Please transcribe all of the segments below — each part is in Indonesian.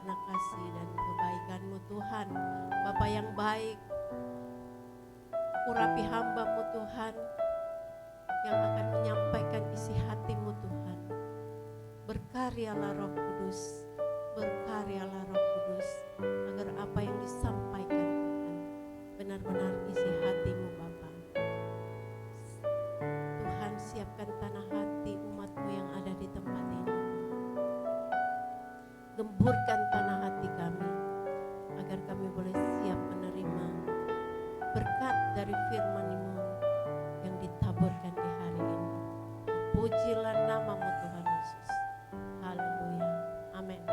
karena kasih dan kebaikan-Mu Tuhan. Bapa yang baik, urapi hamba-Mu Tuhan yang akan menyampaikan isi hati-Mu Tuhan. Berkaryalah Roh Kudus, berkaryalah Roh Kudus, agar apa yang disampaikan Tuhan benar-benar isi hati-Mu Bapa. Tuhan, siapkan tanah hati umat-Mu yang ada di tempat ini. Gemburkan tanah hati kami, agar kami boleh siap menerima berkat dari firman-Mu yang ditaburkan di hari ini. Pujilah nama-Mu Tuhan Yesus. Haleluya. Amin.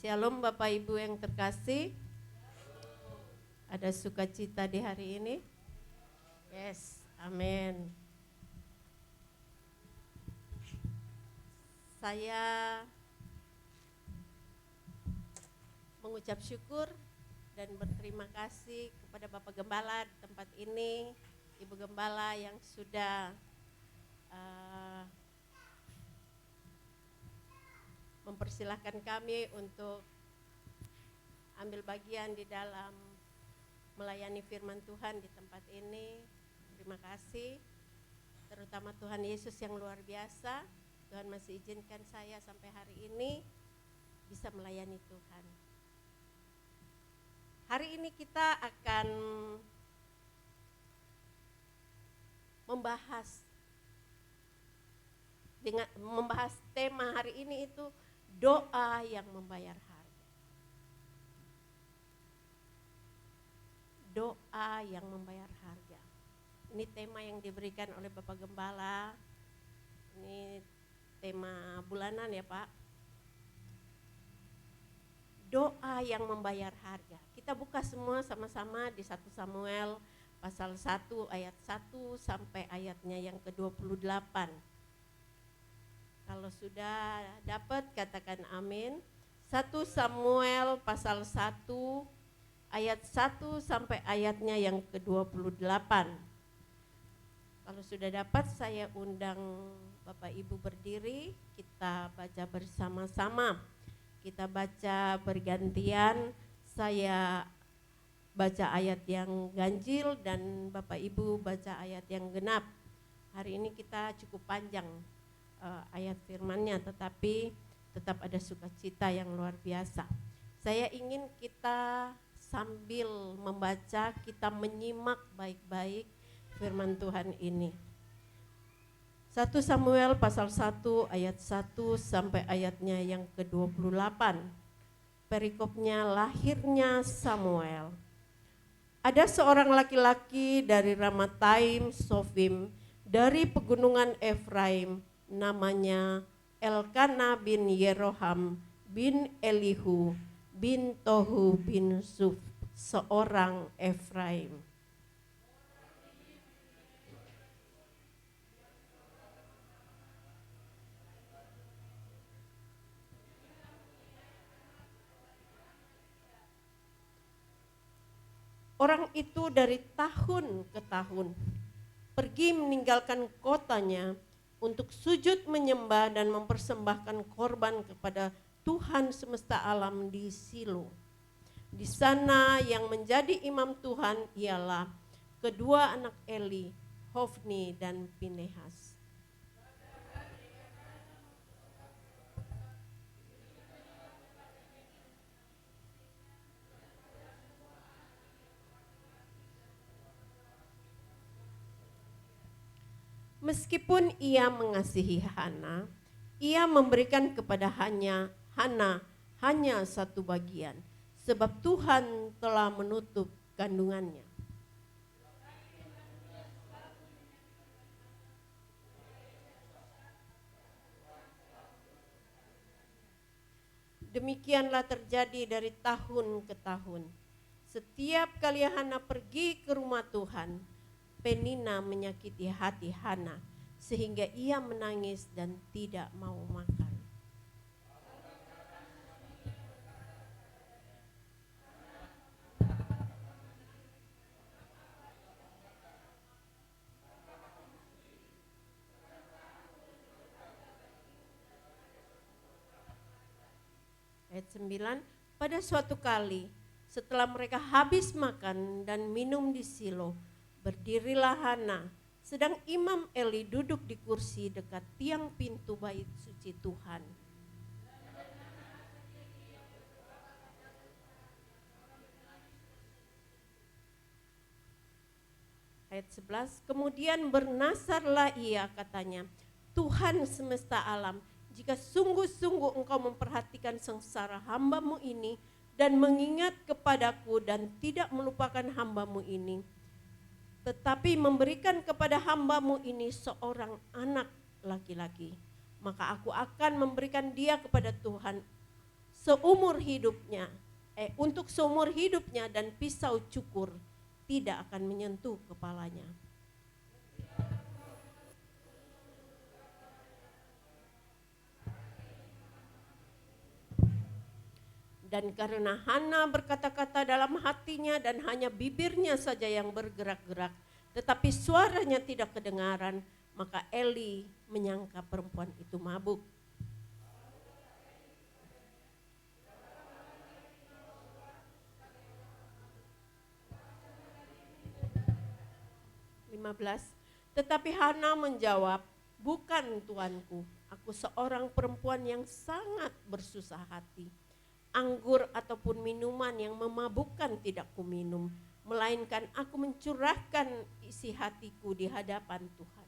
Shalom Bapak Ibu yang terkasih. Ada sukacita di hari ini? Yes, amin. Saya mengucap syukur dan berterima kasih kepada Bapak Gembala di tempat ini, Ibu Gembala yang sudah mempersilahkan kami untuk ambil bagian di dalam melayani firman Tuhan di tempat ini. Terima kasih, terutama Tuhan Yesus yang luar biasa. Tuhan masih izinkan saya sampai hari ini bisa melayani Tuhan. Hari ini kita akan membahas tema hari ini itu doa yang membayar harga. Doa yang membayar harga. Ini tema yang diberikan oleh Bapak Gembala. Ini tema bulanan ya Pak. Doa yang membayar harga. Kita buka semua sama-sama di 1 Samuel pasal 1 ayat 1 sampai ayatnya yang ke-28. Kalau sudah dapat katakan amin. 1 Samuel pasal 1 ayat 1 sampai ayatnya yang ke-28. Kalau sudah dapat saya undang Bapak Ibu berdiri, kita baca bersama-sama. Kita baca bergantian, saya baca ayat yang ganjil dan Bapak Ibu baca ayat yang genap. Hari ini kita cukup panjang ayat firman-Nya, tetapi tetap ada sukacita yang luar biasa. Saya ingin kita sambil membaca, kita menyimak baik-baik firman Tuhan ini. 1 Samuel pasal 1 ayat 1 sampai ayatnya yang ke-28. Perikopnya lahirnya Samuel. Ada seorang laki-laki dari Ramataim Sofim dari pegunungan Efraim, namanya Elkana bin Yeroham bin Elihu bin Tohu bin Suf, seorang Efraim. Orang itu dari tahun ke tahun pergi meninggalkan kotanya untuk sujud menyembah dan mempersembahkan korban kepada Tuhan semesta alam di Silo. Di sana yang menjadi imam Tuhan ialah kedua anak Eli, Hofni dan Pinehas. Meskipun ia mengasihi Hana, ia memberikan kepada Hana hanya satu bagian, sebab Tuhan telah menutup kandungannya. Demikianlah terjadi dari tahun ke tahun. Setiap kali Hana pergi ke rumah Tuhan, Penina menyakiti hati Hana sehingga ia menangis dan tidak mau makan. Ayat 9, pada suatu kali setelah mereka habis makan dan minum di Silo, berdirilah Hana, sedang Imam Eli duduk di kursi dekat tiang pintu bait suci Tuhan. Ayat 11, kemudian bernasarlah ia, katanya, Tuhan semesta alam, jika sungguh-sungguh engkau memperhatikan sengsara hambamu ini dan mengingat kepadaku dan tidak melupakan hambamu ini, tetapi memberikan kepada hambamu ini seorang anak laki-laki, maka aku akan memberikan dia kepada Tuhan untuk seumur hidupnya, dan pisau cukur tidak akan menyentuh kepalanya. Dan karena Hana berkata-kata dalam hatinya dan hanya bibirnya saja yang bergerak-gerak, tetapi suaranya tidak kedengaran, maka Eli menyangka perempuan itu mabuk. Tetapi Hana menjawab, bukan tuanku, aku seorang perempuan yang sangat bersusah hati. Anggur ataupun minuman yang memabukkan tidak kuminum, melainkan aku mencurahkan isi hatiku di hadapan Tuhan.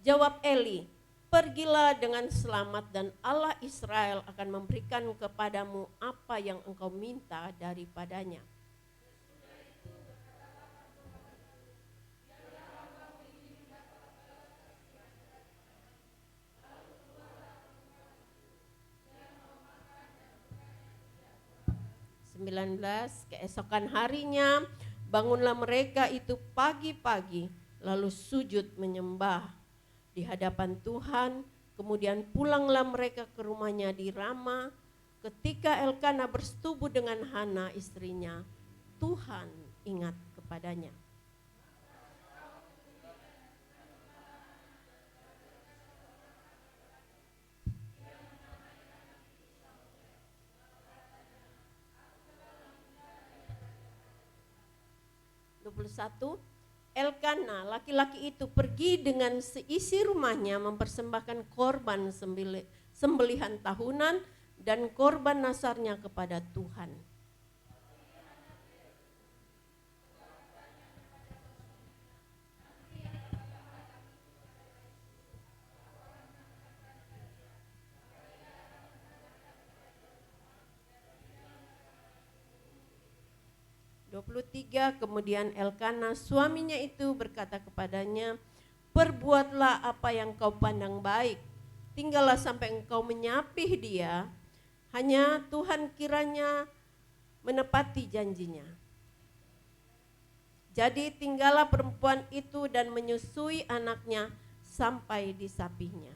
Jawab Eli, pergilah dengan selamat dan Allah Israel akan memberikan kepadamu apa yang engkau minta daripadanya. Keesokan harinya bangunlah mereka itu pagi-pagi, lalu sujud menyembah di hadapan Tuhan. Kemudian pulanglah mereka ke rumahnya di Rama. Ketika Elkana bersetubuh dengan Hana istrinya, Tuhan ingat kepadanya. Elkana laki-laki itu pergi dengan seisi rumahnya mempersembahkan korban sembelihan tahunan dan korban nasarnya kepada Tuhan. Kemudian Elkana suaminya itu berkata kepadanya, perbuatlah apa yang kau pandang baik, tinggallah sampai engkau menyapih dia, hanya Tuhan kiranya menepati janjinya. Jadi tinggallah perempuan itu dan menyusui anaknya sampai disapihnya.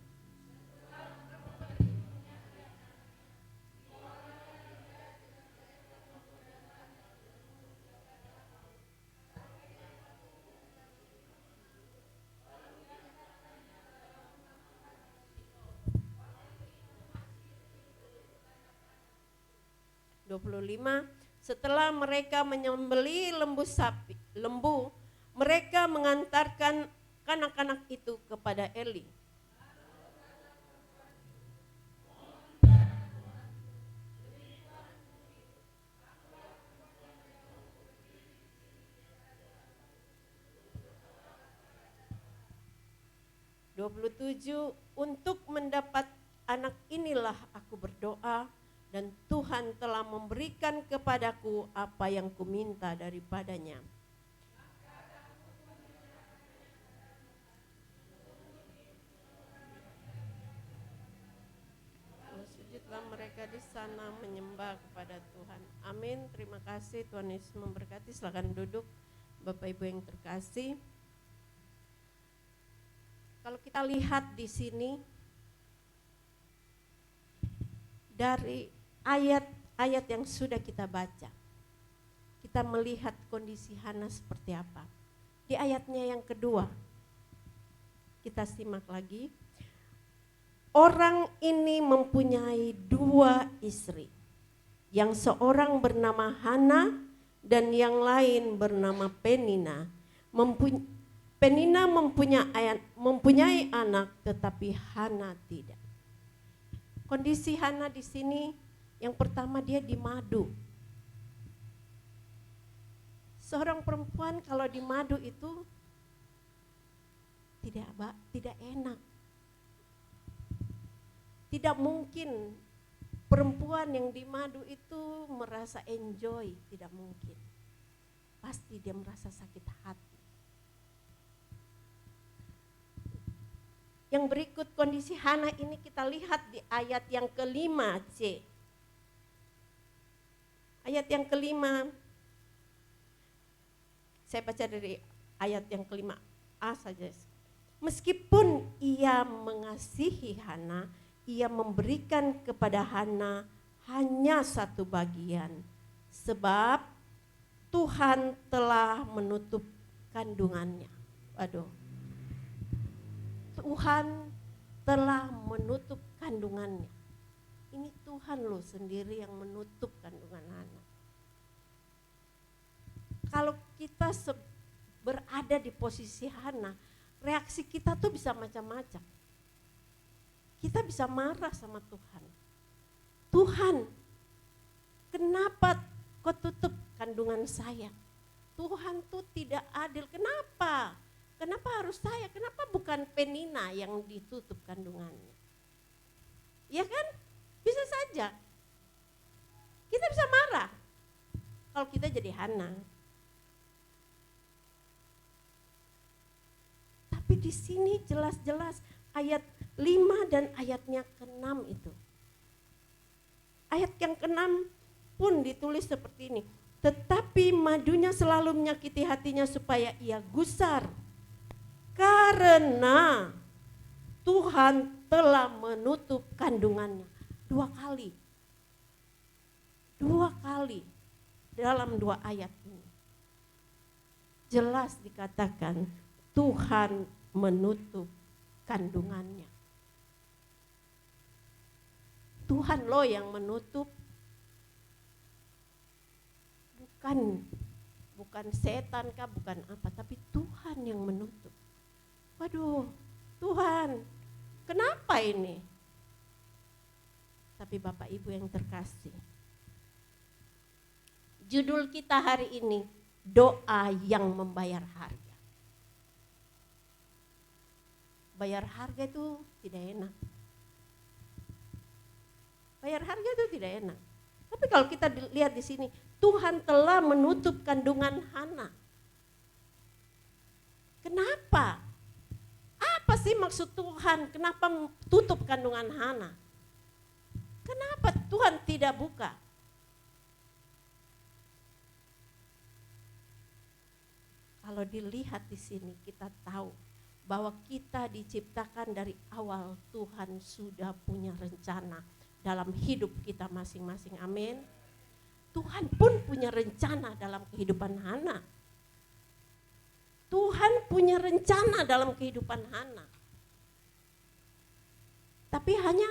Setelah mereka menyembelih lembu, mereka mengantarkan kanak-kanak itu kepada Eli. Untuk mendapat anak inilah aku berdoa, dan Tuhan telah memberikan kepadaku apa yang kuminta daripadanya. Sujudlah mereka di sana menyembah kepada Tuhan. Amin. Terima kasih, Tuhan Yesus memberkati. Silakan duduk, Bapak Ibu yang terkasih. Kalau kita lihat di sini dari ayat-ayat yang sudah kita baca kita melihat kondisi Hana seperti apa. Di ayatnya yang kedua, kita simak lagi. Orang ini mempunyai 2 istri, yang seorang bernama Hana dan yang lain bernama Penina. Penina mempunyai anak, tetapi Hana tidak. Kondisi Hana di sini, yang pertama dia di madu. Seorang perempuan kalau di madu itu tidak enak. Tidak mungkin perempuan yang di madu itu merasa enjoy, tidak mungkin. Pasti dia merasa sakit hati. Yang berikut kondisi Hana ini kita lihat di ayat yang kelima C. Ayat yang kelima, saya baca dari ayat yang kelima A saja. Meskipun ia mengasihi Hana, ia memberikan kepada Hana hanya 1 bagian, sebab Tuhan telah menutup kandungannya. Waduh. Tuhan telah menutup kandungannya. Ini Tuhan loh sendiri yang menutup kandungan Hana. Kalau kita berada di posisi Hana, reaksi kita tuh bisa macam-macam. Kita bisa marah sama Tuhan. Tuhan, kenapa kau tutup kandungan saya? Tuhan tuh tidak adil. Kenapa? Kenapa harus saya? Kenapa bukan Penina yang ditutup kandungannya? Ya kan? Bisa saja. Kita bisa marah kalau kita jadi Hana. Tapi di sini jelas-jelas ayat 5 dan ayatnya ke-6 itu. Ayat yang ke-6 pun ditulis seperti ini. Tetapi madunya selalu menyakiti hatinya supaya ia gusar. Karena Tuhan telah menutup kandungannya. 2 kali. 2 kali dalam 2 ayat ini. Jelas dikatakan Tuhan menutup kandungannya. Tuhan loh yang menutup. Bukan setan kah, bukan apa, tapi Tuhan yang menutup. Waduh, Tuhan, kenapa ini? Tapi Bapak Ibu yang terkasih, judul kita hari ini, doa yang membayar harga. Bayar harga itu tidak enak. Bayar harga itu tidak enak. Tapi kalau kita lihat di sini, Tuhan telah menutup kandungan Hana. Kenapa? Apa sih maksud Tuhan? Kenapa tutup kandungan Hana? Kenapa Tuhan tidak buka? Kalau dilihat di sini kita tahu bahwa kita diciptakan dari awal Tuhan sudah punya rencana dalam hidup kita masing-masing. Amin. Tuhan pun punya rencana dalam kehidupan Hana. Tuhan punya rencana dalam kehidupan Hana. Tapi hanya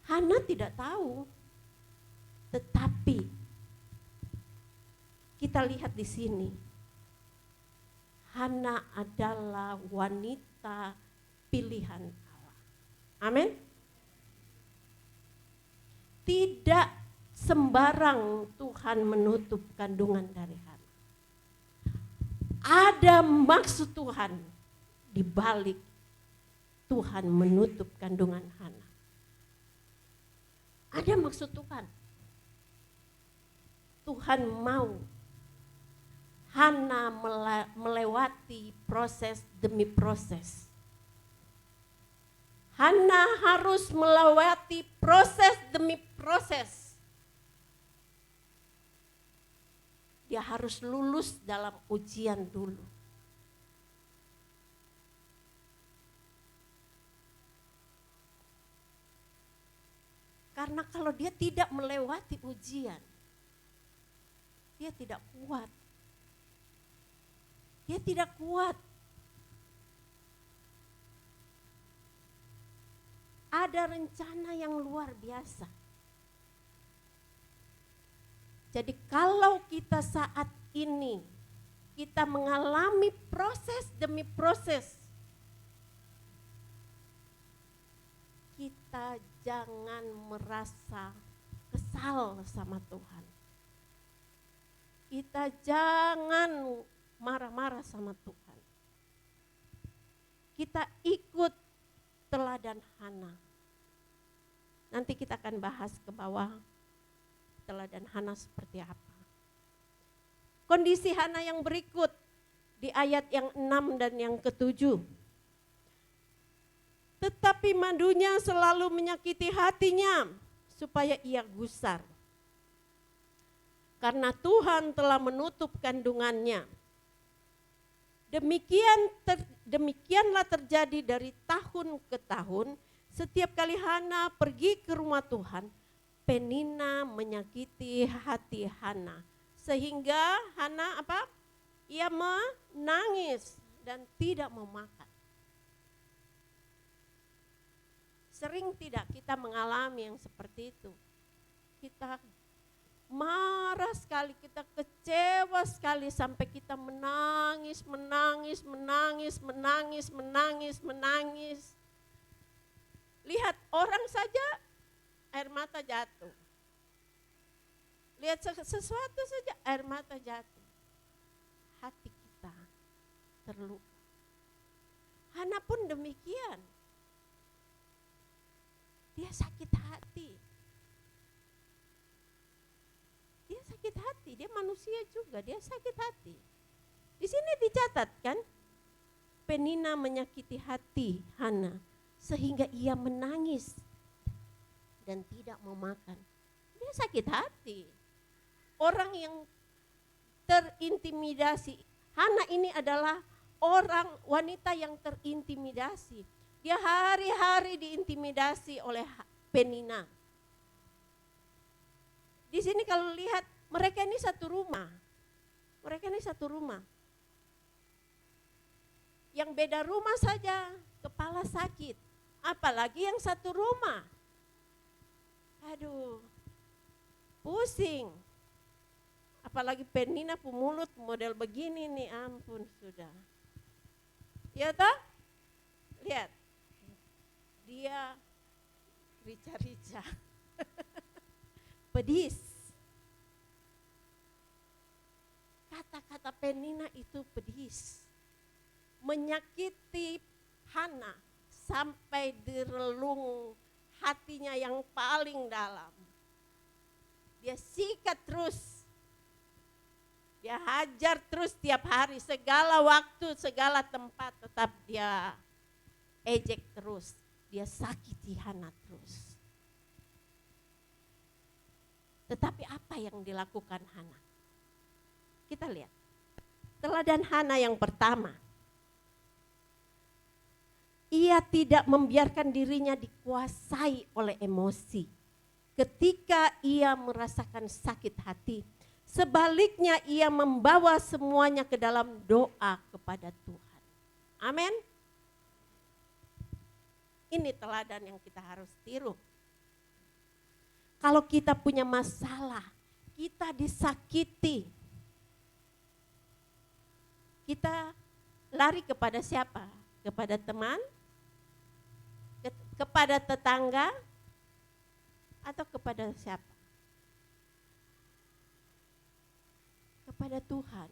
Hana tidak tahu. Tetapi kita lihat di sini, Hana adalah wanita pilihan Allah. Amin. Tidak sembarang Tuhan menutup kandungan dari Hana. Ada maksud Tuhan di balik Tuhan menutup kandungan Hana. Ada maksud Tuhan. Tuhan mau Hana melewati proses demi proses. Hana harus melewati proses demi proses. Dia harus lulus dalam ujian dulu. Karena kalau dia tidak melewati ujian, dia tidak kuat. Dia tidak kuat. Ada rencana yang luar biasa. Jadi kalau kita saat ini kita mengalami proses demi proses, kita jangan merasa kesal sama Tuhan. Kita jangan marah-marah sama Tuhan. Kita ikut teladan Hana. Nanti kita akan bahas ke bawah teladan Hana seperti apa. Kondisi Hana yang berikut di ayat yang 6 dan yang ke-7. Tetapi madunya selalu menyakiti hatinya supaya ia gusar. Karena Tuhan telah menutup kandungannya. Demikianlah terjadi dari tahun ke tahun. Setiap kali Hana pergi ke rumah Tuhan, Penina menyakiti hati Hana. Sehingga Hana apa? Ia menangis dan tidak mau makan. Sering tidak kita mengalami yang seperti itu. Kita marah sekali, kita kecewa sekali sampai kita menangis. Lihat orang saja air mata jatuh. Lihat sesuatu saja air mata jatuh. Hati kita terluka. Hana pun demikian. Dia sakit hati. Dia sakit hati, dia manusia juga, dia sakit hati. Di sini dicatat kan, Penina menyakiti hati Hana sehingga ia menangis dan tidak mau makan. Dia sakit hati. Orang yang terintimidasi. Hana ini adalah orang wanita yang terintimidasi. Dia hari-hari diintimidasi oleh Penina. Di sini kalau lihat mereka ini satu rumah. Yang beda rumah saja kepala sakit. Apalagi yang satu rumah. Aduh, pusing. Apalagi Penina pemulut model begini nih, ampun sudah. Ya toh? Lihat. Dia rica-rica. Pedis. Kata-kata Penina itu pedis. Menyakiti Hana sampai di relung hatinya yang paling dalam. Dia sikat terus. Dia hajar terus tiap hari, segala waktu, segala tempat tetap dia ejek terus. Dia sakiti Hana terus. Tetapi apa yang dilakukan Hana? Kita lihat. Teladan Hana yang pertama. Ia tidak membiarkan dirinya dikuasai oleh emosi. Ketika ia merasakan sakit hati, sebaliknya ia membawa semuanya ke dalam doa kepada Tuhan. Amin. Ini teladan yang kita harus tiru. Kalau kita punya masalah, kita disakiti, kita lari kepada siapa? Kepada teman? Kepada tetangga? Atau kepada siapa? Kepada Tuhan.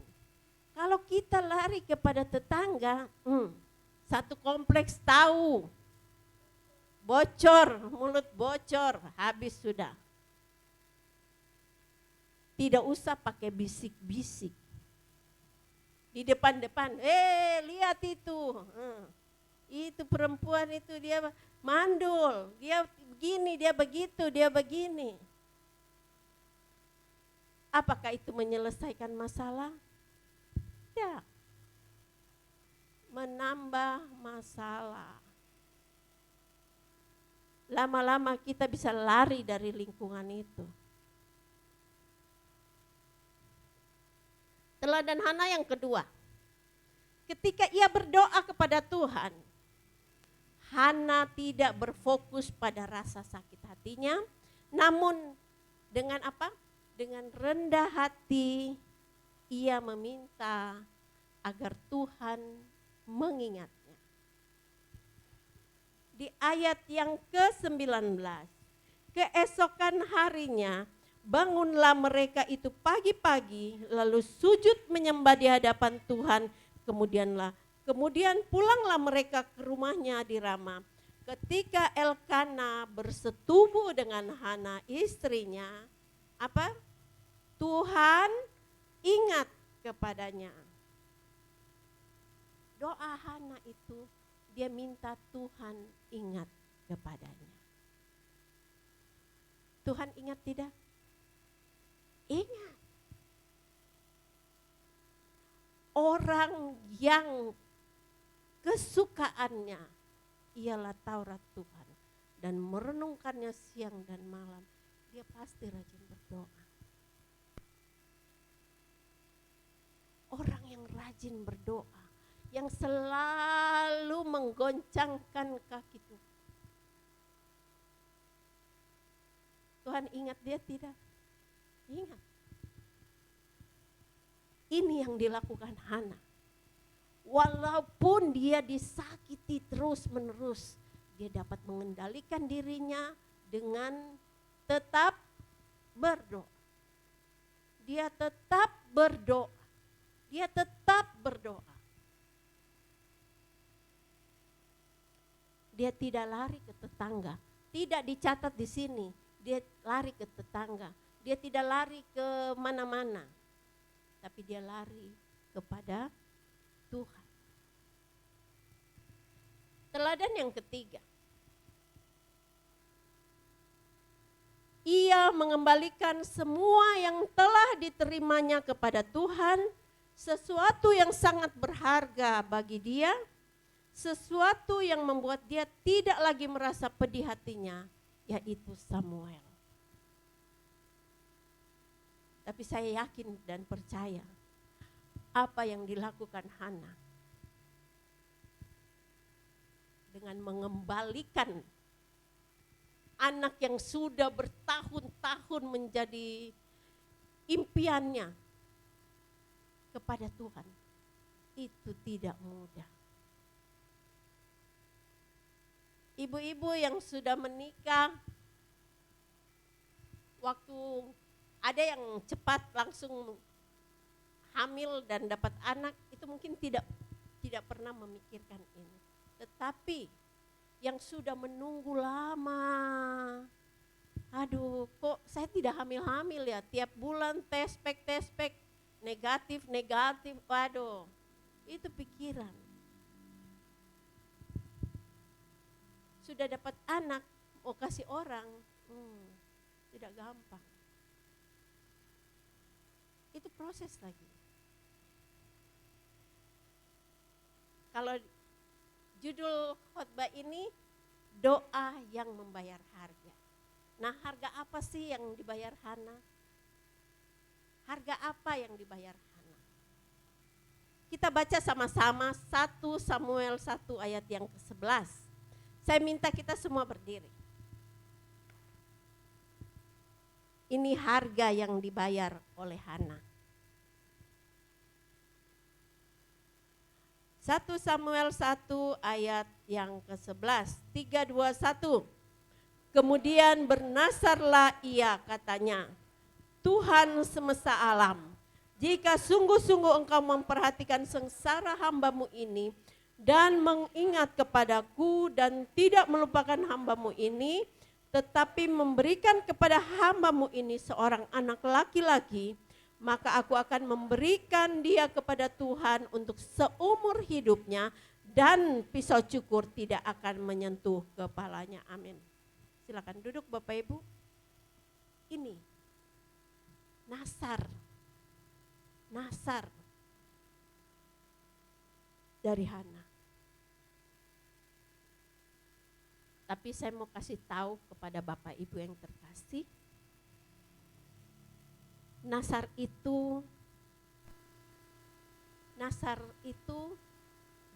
Kalau kita lari kepada tetangga, satu kompleks tahu, bocor, mulut bocor, habis sudah. Tidak usah pakai bisik-bisik. Di depan-depan, lihat itu. Itu perempuan itu dia mandul, dia begini, dia begitu, dia begini. Apakah itu menyelesaikan masalah? Ya. Menambah masalah. Lama-lama kita bisa lari dari lingkungan itu. Teladan Hana yang kedua. Ketika ia berdoa kepada Tuhan, Hana tidak berfokus pada rasa sakit hatinya, namun dengan apa? Dengan rendah hati ia meminta agar Tuhan mengingatnya. Di ayat yang ke-19, keesokan harinya bangunlah mereka itu pagi-pagi lalu sujud menyembah di hadapan Tuhan. Kemudian pulanglah mereka ke rumahnya di Rama. Ketika Elkana bersetubuh dengan Hana istrinya, apa? Tuhan ingat kepadanya. Doa Hana itu dia minta Tuhan ingat kepadanya. Tuhan ingat tidak? Ingat. Orang yang kesukaannya ialah Taurat Tuhan dan merenungkannya siang dan malam, dia pasti rajin berdoa. Orang yang rajin berdoa, yang selalu menggoncangkan kaki Tuhan. Tuhan ingat dia tidak? Ingat. Ini yang dilakukan Hana. Walaupun dia disakiti terus-menerus, dia dapat mengendalikan dirinya dengan tetap berdoa. Dia tetap berdoa. Dia tetap berdoa. Dia tidak lari ke tetangga. Tidak dicatat di sini. Dia lari ke tetangga. Dia tidak lari ke mana-mana. Tapi dia lari kepada Tuhan. Teladan yang ketiga. Ia mengembalikan semua yang telah diterimanya kepada Tuhan, sesuatu yang sangat berharga bagi dia, sesuatu yang membuat dia tidak lagi merasa pedih hatinya, yaitu Samuel. Tapi saya yakin dan percaya apa yang dilakukan Hana dengan mengembalikan anak yang sudah bertahun-tahun menjadi impiannya kepada Tuhan, itu tidak mudah. Ibu-ibu yang sudah menikah, waktu ada yang cepat langsung hamil dan dapat anak, itu mungkin tidak pernah memikirkan ini. Tetapi yang sudah menunggu lama, aduh kok saya tidak hamil-hamil ya, tiap bulan tespek, negatif, waduh, itu pikiran. Sudah dapat anak, mau kasih orang, tidak gampang. Itu proses lagi. Kalau judul khotbah ini, doa yang membayar harga. Nah, harga apa sih yang dibayar Hana? Harga apa yang dibayar Hana? Kita baca sama-sama 1 Samuel 1 ayat yang ke-11. Saya minta kita semua berdiri. Ini harga yang dibayar oleh Hana. 1 Samuel 1 ayat yang ke-11. 3, 2, 1. Kemudian bernasarlah ia, katanya, Tuhan semesta alam, jika sungguh-sungguh engkau memperhatikan sengsara hambamu ini dan mengingat kepadaku dan tidak melupakan hambamu ini, tetapi memberikan kepada hambamu ini seorang anak laki-laki, maka aku akan memberikan dia kepada Tuhan untuk seumur hidupnya dan pisau cukur tidak akan menyentuh kepalanya. Amin. Silakan duduk Bapak Ibu. Ini nasar dari Hana. Tapi saya mau kasih tahu kepada Bapak Ibu yang terkasih, nasar itu Nasar itu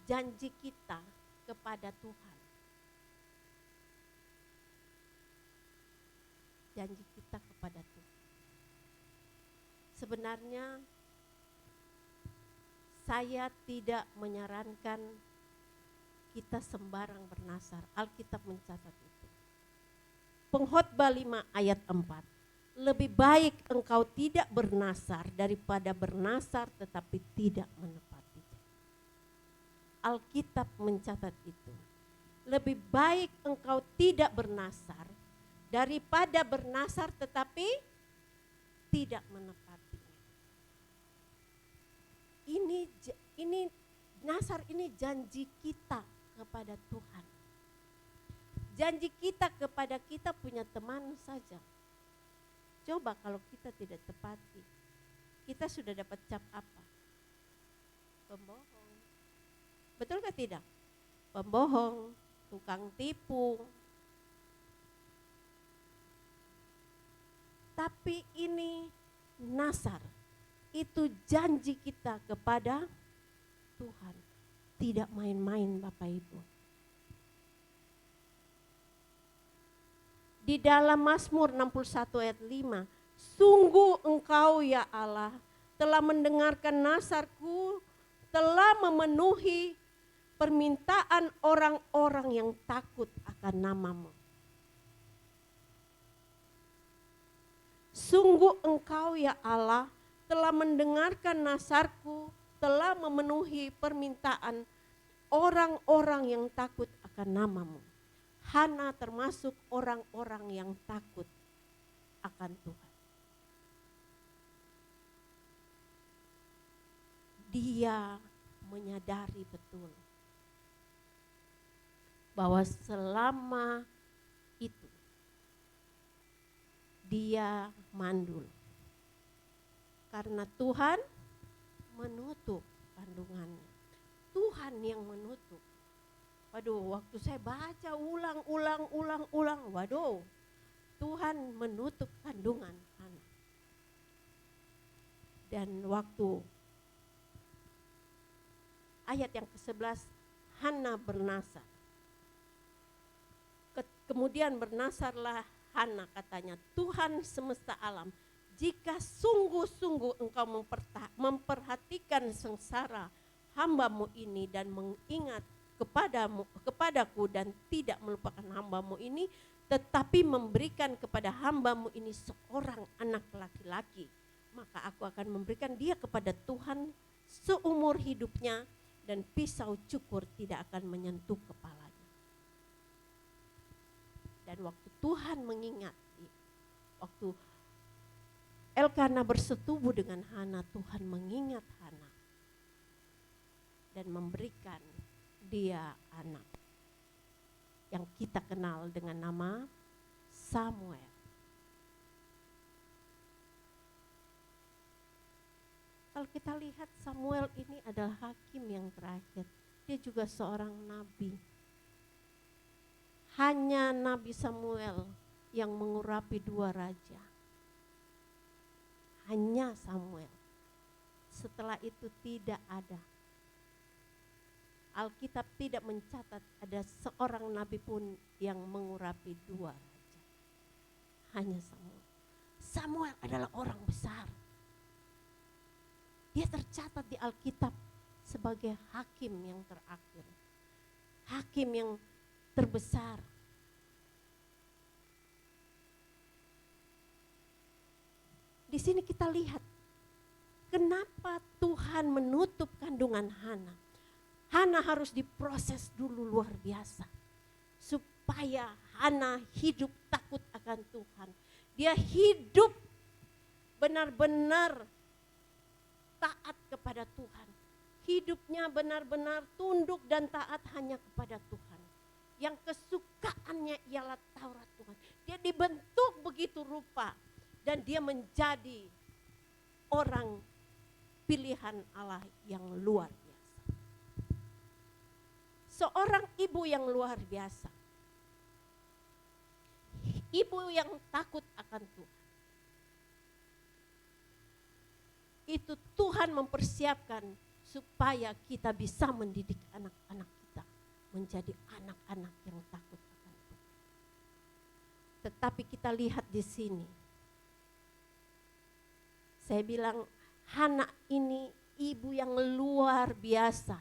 janji kita kepada Tuhan. Janji kita kepada Tuhan. Sebenarnya saya tidak menyarankan kita sembarang bernasar. Alkitab mencatat itu. Pengkhotbah 5 ayat 4. Lebih baik engkau tidak bernasar daripada bernasar tetapi tidak menepati. Alkitab mencatat itu. Lebih baik engkau tidak bernasar daripada bernasar tetapi tidak menepatinya. Ini nasar ini janji kita kepada Tuhan. Janji kita kepada kita punya teman saja. Coba kalau kita tidak tepati, kita sudah dapat cap apa? Pembohong. Betul ke tidak? Pembohong, tukang tipu. Tapi ini nasar, itu janji kita kepada Tuhan. Tidak main-main Bapak Ibu. Di dalam Mazmur 61 ayat 5, sungguh engkau ya Allah telah mendengarkan nasarku, telah memenuhi permintaan orang-orang yang takut akan namamu. Sungguh engkau ya Allah telah mendengarkan nasarku, telah memenuhi permintaan orang-orang yang takut akan namamu. Hana termasuk orang-orang yang takut akan Tuhan. Dia menyadari betul bahwa selama itu dia mandul. Karena Tuhan menutup kandungannya. Tuhan yang menutup. Waduh, waktu saya baca ulang, waduh, Tuhan menutup kandungan Hana. Dan waktu ayat yang ke-11, Hana bernasar. Kemudian bernasarlah Hana, katanya, Tuhan semesta alam, jika sungguh-sungguh engkau memperhatikan sengsara hambamu ini dan mengingat kepadaku dan tidak melupakan hambamu ini, tetapi memberikan kepada hambamu ini seorang anak laki-laki, maka aku akan memberikan dia kepada Tuhan seumur hidupnya dan pisau cukur tidak akan menyentuh kepalanya. Dan waktu Tuhan mengingat, waktu Elkana bersetubuh dengan Hana, Tuhan mengingat Hana dan memberikan dia anak yang kita kenal dengan nama Samuel. Kalau kita lihat Samuel ini adalah hakim yang terakhir. Dia juga seorang nabi. Hanya Nabi Samuel yang mengurapi dua raja. Hanya Samuel. Setelah itu tidak ada. Alkitab tidak mencatat ada seorang nabi pun yang mengurapi dua raja. Hanya Samuel. Samuel adalah orang besar. Dia tercatat di Alkitab sebagai hakim yang terakhir. Hakim yang terbesar. Di sini kita lihat kenapa Tuhan menutup kandungan Hana. Hana harus diproses dulu luar biasa. Supaya Hana hidup takut akan Tuhan. Dia hidup benar-benar taat kepada Tuhan. Hidupnya benar-benar tunduk dan taat hanya kepada Tuhan. Yang kesukaannya ialah Taurat Tuhan. Dia dibentuk begitu rupa. Dan dia menjadi orang pilihan Allah yang luar biasa. Seorang ibu yang luar biasa. Ibu yang takut akan Tuhan. Itu Tuhan mempersiapkan supaya kita bisa mendidik anak-anak kita menjadi anak-anak yang takut akan Tuhan. Tetapi kita lihat di sini, saya bilang Hana ini ibu yang luar biasa.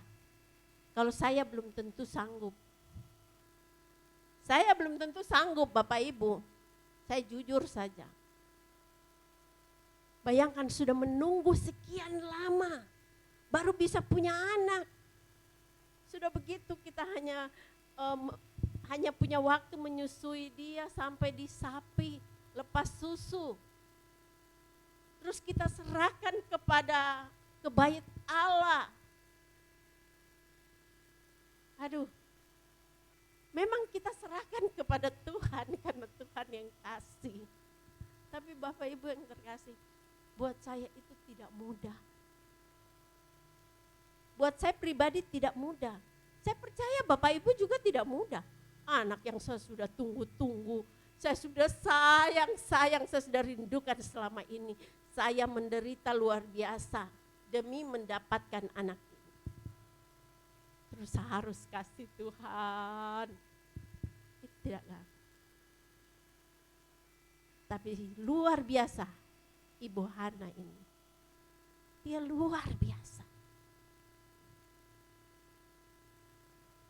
Kalau saya belum tentu sanggup. Saya belum tentu sanggup Bapak Ibu. Saya jujur saja. Bayangkan sudah menunggu sekian lama baru bisa punya anak. Sudah begitu kita hanya punya waktu menyusui dia sampai di sapi, lepas susu. Terus kita serahkan ke bait Allah. Aduh, memang kita serahkan kepada Tuhan karena Tuhan yang kasih. Tapi Bapak Ibu yang terkasih, buat saya itu tidak mudah. Buat saya pribadi tidak mudah. Saya percaya Bapak Ibu juga tidak mudah. Anak yang saya sudah tunggu-tunggu, saya sudah sayang, saya sudah rindukan selama ini. Saya menderita luar biasa demi mendapatkan anak ini. Terus harus kasih Tuhan. Itu tidaklah. Tapi luar biasa Ibu Hana ini. Dia luar biasa.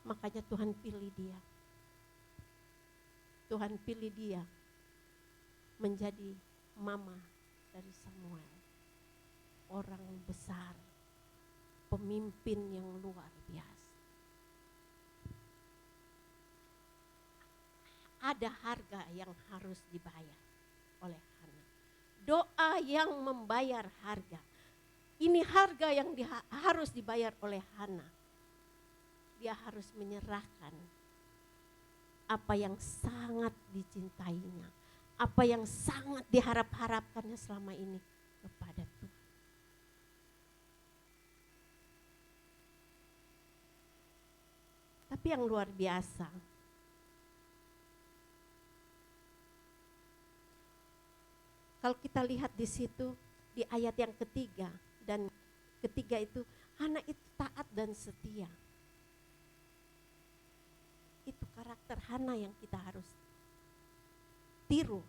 Makanya Tuhan pilih dia. Tuhan pilih dia menjadi mama dari Samuel. Orang besar, pemimpin yang luar biasa. Ada harga yang harus dibayar oleh Hana. Doa yang membayar harga. Ini harga yang harus dibayar oleh Hana. Dia harus menyerahkan apa yang sangat dicintainya, apa yang sangat diharap-harapkannya selama ini kepada Tuhan. Tapi yang luar biasa, kalau kita lihat di situ di ayat yang ketiga, dan ketiga itu Hana itu taat dan setia. Itu karakter Hana yang kita harus tiru.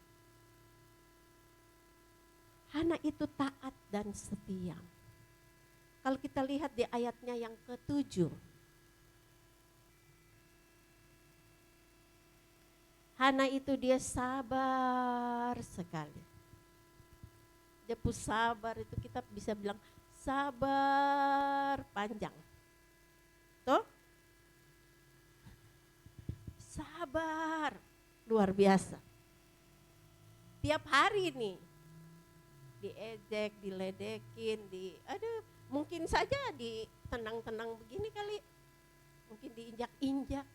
Hana itu taat dan setia. Kalau kita lihat di ayatnya yang ke-7. Hana itu dia sabar sekali. Dia sabar itu kita bisa bilang sabar panjang. Tuh? Sabar, luar biasa. Tiap hari nih, diejek, diledekin, mungkin saja ditenang-tenang begini kali. Mungkin diinjak-injak,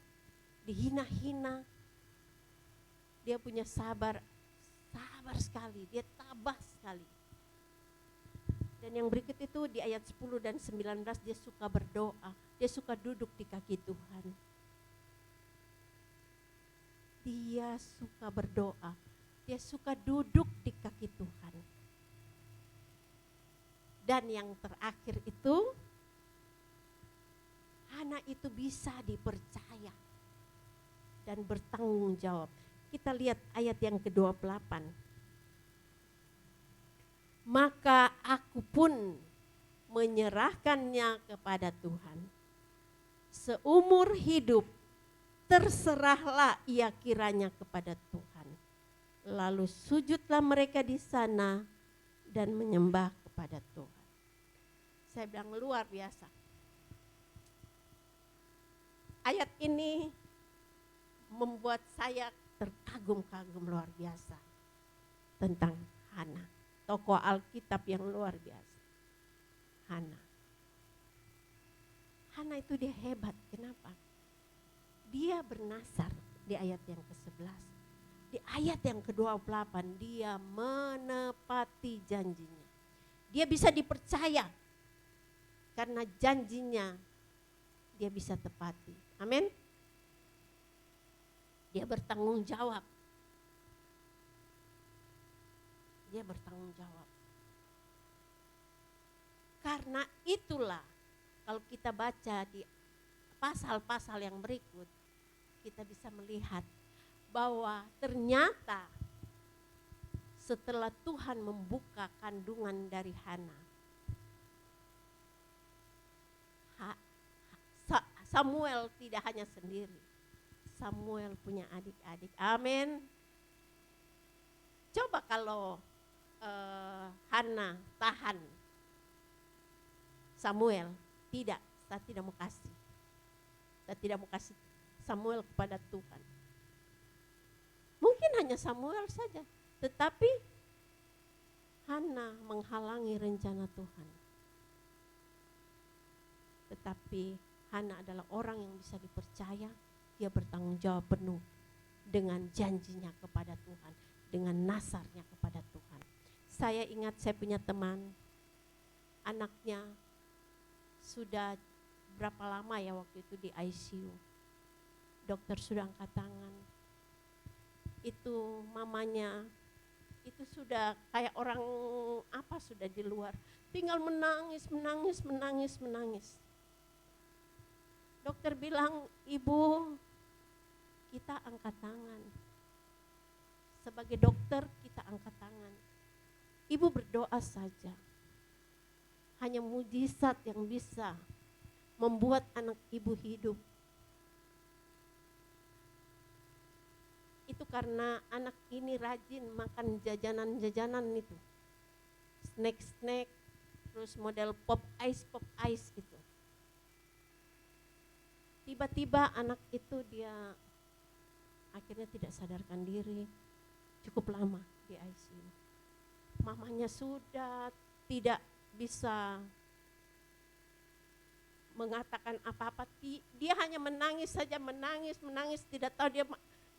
dihina-hina. Dia punya sabar sekali, dia tabah sekali. Dan yang berikut itu di ayat 10 dan 19 dia suka berdoa, dia suka duduk di kaki Tuhan. Dia suka berdoa, dia suka duduk di kaki Tuhan. Dan yang terakhir itu, Hana itu bisa dipercaya dan bertanggung jawab. Kita lihat ayat yang ke-28. Maka aku pun menyerahkannya kepada Tuhan. Seumur hidup terserahlah ia kiranya kepada Tuhan. Lalu sujudlah mereka di sana dan menyembah kepada Tuhan. Saya bilang luar biasa. Ayat ini membuat saya terkagum-kagum luar biasa tentang Hana, tokoh Alkitab yang luar biasa. Hana itu dia hebat, kenapa? Dia bernasar di ayat yang ke-11. Di ayat yang ke-28 dia menepati janjinya. Dia bisa dipercaya karena janjinya dia bisa tepati. Amin. Dia bertanggung jawab. Dia bertanggung jawab. Karena itulah Kalau kita baca di pasal-pasal yang berikut, kita bisa melihat bahwa ternyata setelah Tuhan membuka kandungan dari Hana, Samuel tidak hanya sendiri. Samuel punya adik-adik. Amin. Coba kalau Hana tahan Samuel, saya tidak mau kasih. Saya tidak mau kasih Samuel kepada Tuhan. Mungkin hanya Samuel saja, tetapi Hana menghalangi rencana Tuhan. Tetapi Hana adalah orang yang bisa dipercaya, dia bertanggung jawab penuh dengan janjinya kepada Tuhan, dengan nasarnya kepada Tuhan. Saya ingat saya punya teman, anaknya sudah berapa lama ya waktu itu di ICU. Dokter sudah angkat tangan. Itu mamanya, itu sudah kayak orang apa sudah di luar. Tinggal menangis. Dokter bilang, ibu kita angkat tangan. Sebagai dokter kita angkat tangan. Ibu berdoa saja. Hanya mujizat yang bisa membuat anak ibu hidup. Itu karena anak ini rajin makan jajanan-jajanan itu. Snack, terus model pop ice gitu. Tiba-tiba anak itu dia akhirnya tidak sadarkan diri, cukup lama di ICU. Mamanya sudah tidak bisa mengatakan apa-apa, dia hanya menangis saja, menangis, tidak tahu dia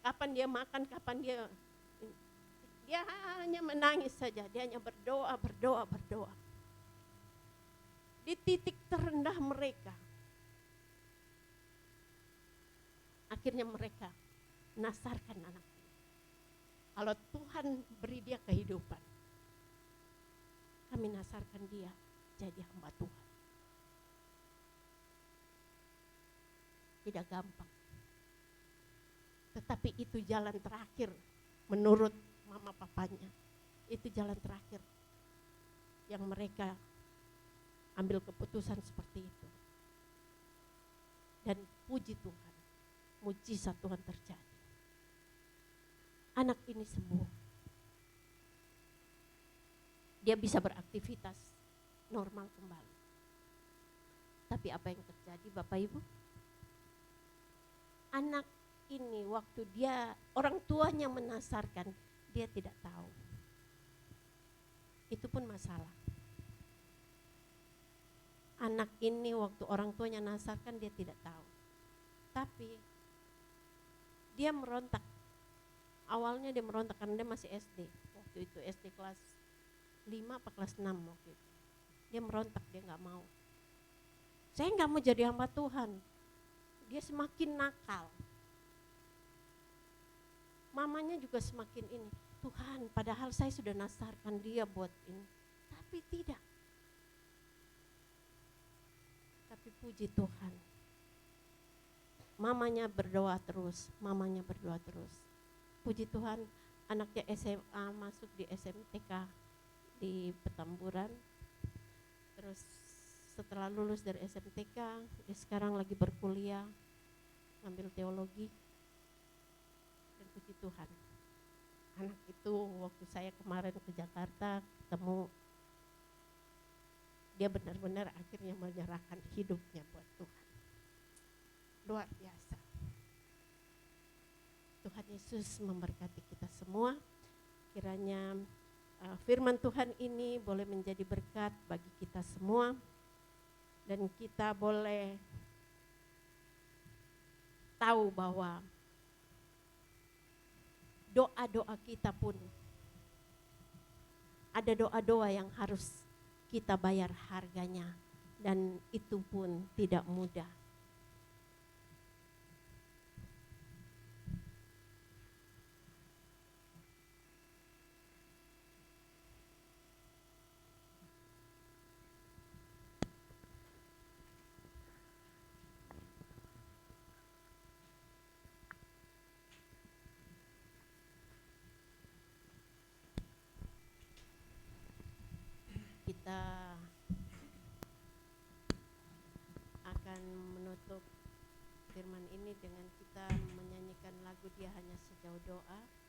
kapan dia makan, kapan dia hanya menangis saja, dia hanya berdoa. Di titik terendah mereka, akhirnya mereka nasarkan anak ini. Kalau Tuhan beri dia kehidupan, kami nasarkan dia jadi hamba Tuhan. Tidak gampang. Tetapi itu jalan terakhir menurut mama papanya. Itu jalan terakhir yang mereka ambil keputusan seperti itu. Dan puji Tuhan, mujizat Tuhan terjadi. Anak ini sembuh. Dia bisa beraktivitas normal kembali. Tapi apa yang terjadi Bapak Ibu? Anak ini waktu dia orang tuanya menasarkan, dia tidak tahu. Itu pun masalah. Anak ini waktu orang tuanya nasarkan, dia tidak tahu. Tapi dia merontak. Awalnya dia merontak karena dia masih SD. Waktu itu SD kelas 5 apa kelas 6 waktu itu. Dia merontak, dia gak mau. Saya gak mau jadi hamba Tuhan. Dia semakin nakal. Mamanya juga semakin ini. Tuhan, padahal saya sudah nasarkan dia buat ini. Tapi tidak. Tapi puji Tuhan. Mamanya berdoa terus. Puji Tuhan, anaknya SMA masuk di SMTK di Petamburan. Terus setelah lulus dari SMTK, dia sekarang lagi berkuliah, ngambil teologi. Dan puji Tuhan, anak itu waktu saya kemarin ke Jakarta ketemu, dia benar-benar akhirnya menyerahkan hidupnya buat Tuhan. Luar biasa. Tuhan Yesus memberkati kita semua. Kiranya firman Tuhan ini boleh menjadi berkat bagi kita semua. Dan kita boleh tahu bahwa doa-doa kita pun ada doa-doa yang harus kita bayar harganya, dan itu pun tidak mudah. Kita akan menutup firman ini dengan kita menyanyikan lagu Dia Hanya Sejauh Doa.